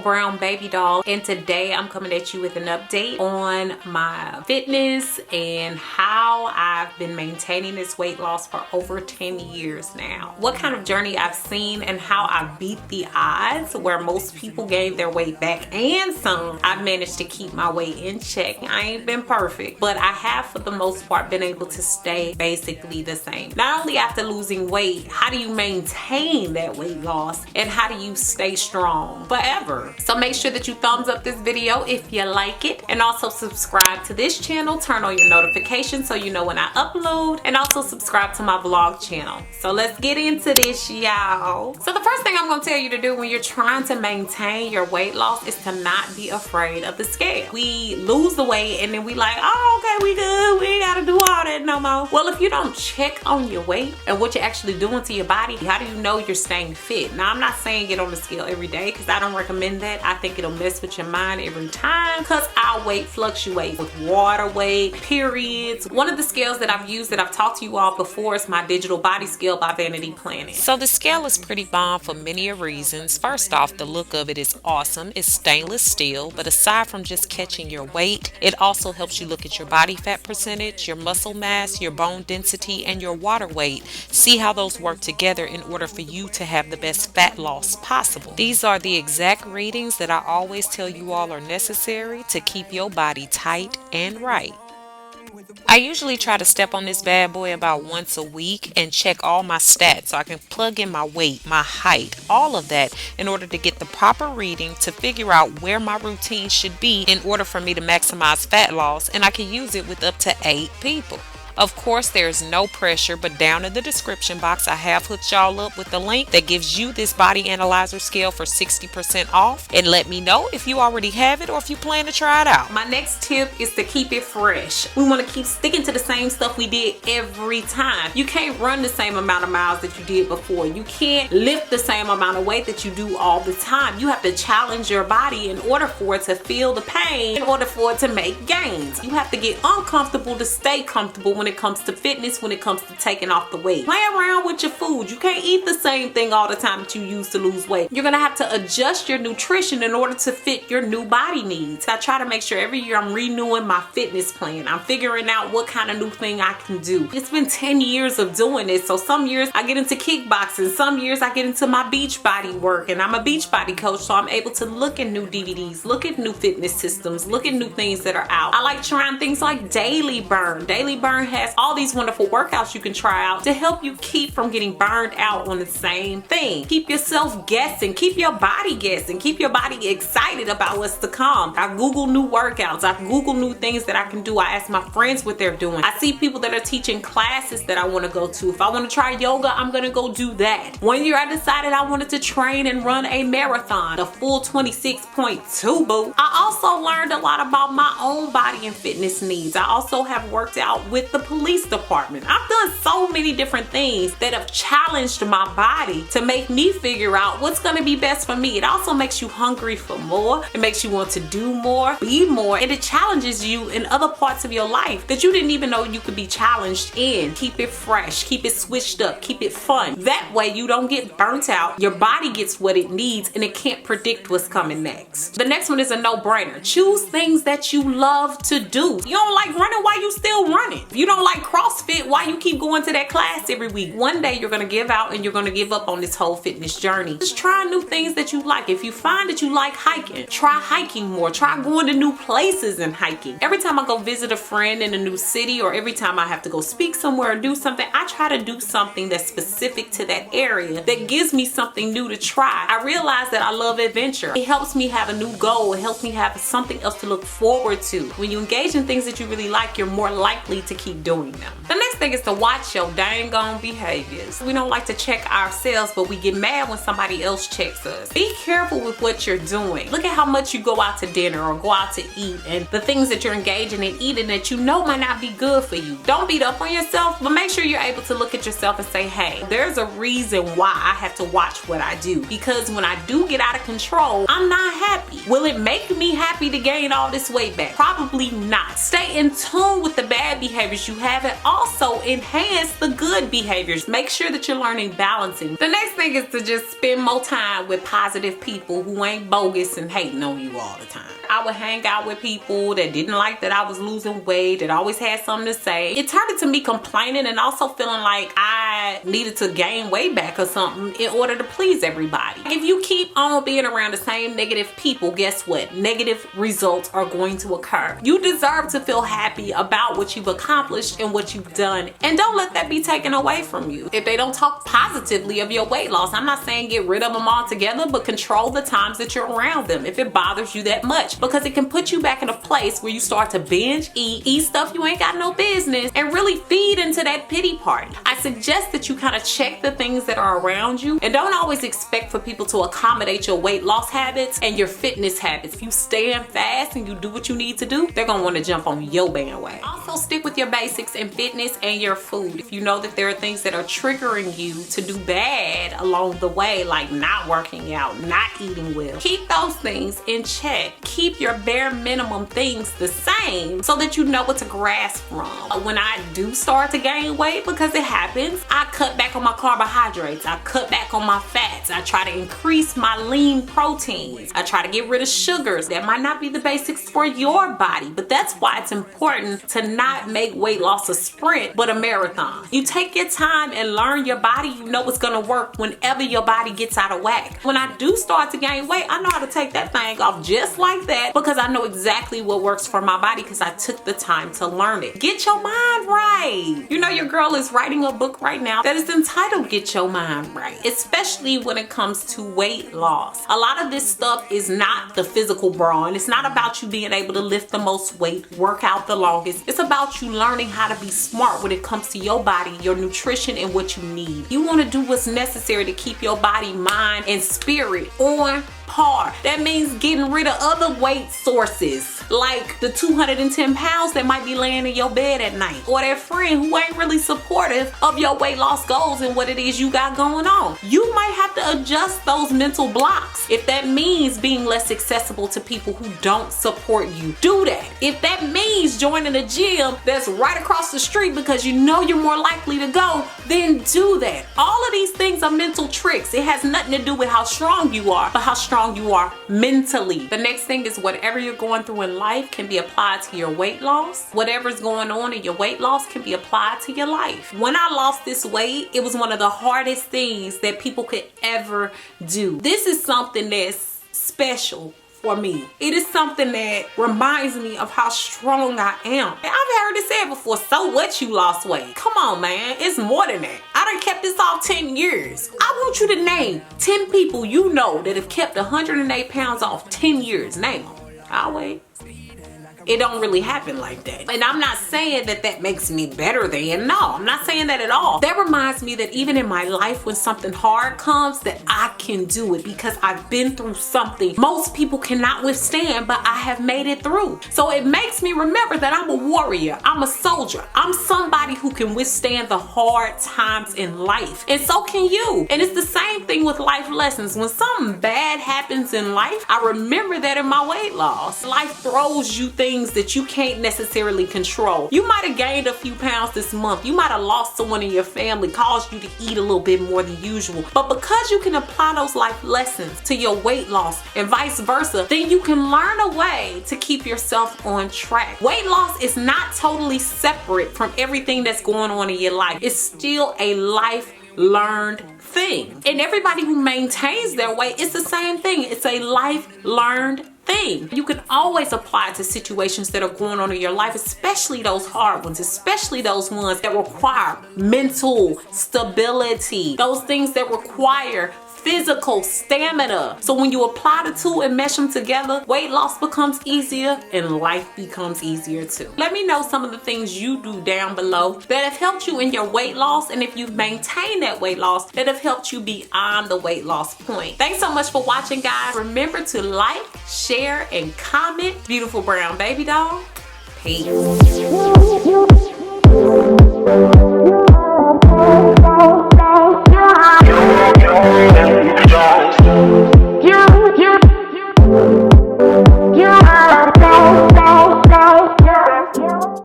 Brown Baby Doll, and today I'm coming at you with an update on my fitness and how I've been maintaining this weight loss for over 10 years now. What kind of journey I've seen and how I beat the odds where most people gained their weight back and some. I've managed to keep my weight in check. I ain't been perfect, but I have for the most part been able to stay basically the same. Not only after losing weight, how do you maintain that weight loss and how do you stay strong forever? So make sure that you thumbs up this video if you like it, and also subscribe to this channel, turn on your notifications so you know when I upload, and also subscribe to my vlog channel. So let's get into this, y'all. So the first thing I'm gonna tell you to do when you're trying to maintain your weight loss is to not be afraid of the scale. We lose the weight and then we like, oh, okay, we good, we ain't gotta do all that no more. Well, if you don't check on your weight and what you're actually doing to your body, how do you know you're staying fit? Now, I'm not saying get on the scale every day because I don't recommend that. I think it'll mess with your mind every time because our weight fluctuates with water weight, periods. One of the scales that I've used that I've talked to you all before is my digital body scale by Vanity Planet. So the scale is pretty bomb for many reasons. First off, the look of it is awesome. It's stainless steel, but aside from just catching your weight, it also helps you look at your body fat percentage, your muscle mass, your bone density, and your water weight. See how those work together in order for you to have the best fat loss possible. These are the exact readings that I always tell you all are necessary to keep your body tight and right. I usually try to step on this bad boy about once a week and check all my stats so I can plug in my weight, my height, all of that in order to get the proper reading to figure out where my routine should be in order for me to maximize fat loss, and I can use it with up to 8 people. Of course, there's no pressure, but down in the description box, I have hooked y'all up with the link that gives you this body analyzer scale for 60% off. And let me know if you already have it or if you plan to try it out. My next tip is to keep it fresh. We want to keep sticking to the same stuff we did every time. You can't run the same amount of miles that you did before. You can't lift the same amount of weight that you do all the time. You have to challenge your body in order for it to feel the pain, in order for it to make gains. You have to get uncomfortable to stay comfortable when it comes to fitness, when it comes to taking off the weight. Play around with your food. You can't eat the same thing all the time that you used to lose weight. You're gonna have to adjust your nutrition in order to fit your new body needs. I try to make sure every year I'm renewing my fitness plan. I'm figuring out what kind of new thing I can do. It's been 10 years of doing this, so some years I get into kickboxing, some years I get into my beach body work, and I'm a beach body coach, so I'm able to look at new DVDs, look at new fitness systems, look at new things that are out. I like trying things like Daily Burn. Daily Burn has all these wonderful workouts you can try out to help you keep from getting burned out on the same thing. Keep yourself guessing, keep your body guessing, keep your body excited about what's to come. I Google new workouts, I Google new things that I can do. I ask my friends what they're doing. I see people that are teaching classes that I want to go to. If I want to try yoga, I'm gonna go do that. One year I decided I wanted to train and run a marathon, a full 26.2 boo. I also learned a lot about my own body and fitness needs. I also have worked out with the police department. I've done so many different things that have challenged my body to make me figure out what's going to be best for me. It also makes you hungry for more. It makes you want to do more, be more, and it challenges you in other parts of your life that you didn't even know you could be challenged in. Keep it fresh, keep it switched up, keep it fun. That way you don't get burnt out, your body gets what it needs, and it can't predict what's coming next. The next one is a no-brainer. Choose things that you love to do. You don't like running, why you still running? You don't like CrossFit, why you keep going to that class every week? One day you're gonna give out and you're gonna give up on this whole fitness journey. Just try new things that you like. If you find that you like hiking, try hiking more. Try going to new places and hiking. Every time I go visit a friend in a new city, or every time I have to go speak somewhere or do something, I try to do something that's specific to that area that gives me something new to try. I realize that I love adventure. It helps me have a new goal. It helps me have something else to look forward to. When you engage in things that you really like, you're more likely to keep doing them. The next thing is to watch your dang on behaviors. We don't like to check ourselves, but we get mad when somebody else checks us. Be careful with what you're doing. Look at how much you go out to dinner or go out to eat, and the things that you're engaging in eating that you know might not be good for you. Don't beat up on yourself, but make sure you're able to look at yourself and say, hey, there's a reason why I have to watch what I do, because when I do get out of control, I'm not happy. Will it make me happy to gain all this weight back? Probably not. Stay in tune with the bad behaviors you have and also enhance the good behaviors. Make sure that you're learning balancing. The next thing is to just spend more time with positive people who ain't bogus and hating on you all the time. I would hang out with people that didn't like that I was losing weight, that always had something to say. It turned into me complaining and also feeling like I needed to gain weight back or something in order to please everybody. If you keep on being around the same negative people, guess what? Negative results are going to occur. You deserve to feel happy about what you've accomplished and what you've done, and don't let that be taken away from you. If they don't talk positively of your weight loss, I'm not saying get rid of them altogether, but control the times that you're around them if it bothers you that much, because it can put you back in a place where you start to binge eat stuff you ain't got no business, and really feed into that pity party. I suggest that you kind of check the things that are around you, and don't always expect for people to accommodate your weight loss habits and your fitness habits. If you stand fast and you do what you need to do, they're gonna want to jump on your bandwagon. Also, stick with your basics in fitness and your food. If you know that there are things that are triggering you to do bad along the way, like not working out, not eating well, keep those things in check. Keep your bare minimum things the same so that you know what to grasp from. When I do start to gain weight, because it happens, I cut back on my carbohydrates, I cut back on my fats, I try to increase my lean proteins, I try to get rid of sugars. That might not be the basics for your body, but that's why it's important to not make weight loss a sprint but a marathon. You take your time and learn your body. You know what's gonna work whenever your body gets out of whack. When I do start to gain weight, I know how to take that thing off just like that, because I know exactly what works for my body because I took the time to learn it. Get your mind right. You know, your girl is writing a book right now that is entitled Get Your Mind Right, especially when it comes to weight loss. A lot of this stuff is not the physical brawn. It's not about you being able to lift the most weight, work out the longest. It's about you learning how to be smart when it comes to your body, your nutrition, and what you need. You want to do what's necessary to keep your body, mind, and spirit on par. That means getting rid of other weight sources, like the 210 pounds that might be laying in your bed at night, or that friend who ain't really supportive of your weight loss goals and what it is you got going on. You might have to adjust those mental blocks. If that means being less accessible to people who don't support you, do that. If that means joining a gym that's right across the street because you know you're more likely to go, then do that. All of these things are mental tricks. It has nothing to do with how strong you are, but how strong you are mentally. The next thing is whatever you're going through in life can be applied to your weight loss. Whatever's going on in your weight loss can be applied to your life. When I lost this weight, it was one of the hardest things that people could ever do. This is something that's special for me. It is something that reminds me of how strong I am. I've heard it said before, so what you lost weight? Come on, man, it's more than that. I done kept this off 10 years. I want you to name 10 people you know that have kept 108 pounds off 10 years. Name them. I'll wait. It don't really happen like that. And I'm not saying that that makes me better than, no, I'm not saying that at all. That reminds me that even in my life, when something hard comes, that I can do it because I've been through something most people cannot withstand, but I have made it through. So it makes me remember that I'm a warrior, I'm a soldier, I'm somebody who can withstand the hard times in life. And so can you. And it's the same thing with life lessons. When something bad happens in life, I remember that in my weight loss. Life throws you things that you can't necessarily control. You might have gained a few pounds this month. You might have lost someone in your family, caused you to eat a little bit more than usual. But because you can apply those life lessons to your weight loss and vice versa, then you can learn a way to keep yourself on track. Weight loss is not totally separate from everything that's going on in your life. It's still a life learned thing. And everybody who maintains their weight, it's the same thing. It's a life learned thing. You can always apply it to situations that are going on in your life, especially those hard ones, especially those ones that require mental stability, those things that require physical stamina. So when you apply the two and mesh them together, weight loss becomes easier and life becomes easier too. Let me know some of the things you do down below that have helped you in your weight loss, and if you've maintained that weight loss, that have helped you beyond the weight loss point. Thanks so much for watching, guys. Remember to like, share, and comment. Beautiful brown baby doll. Peace.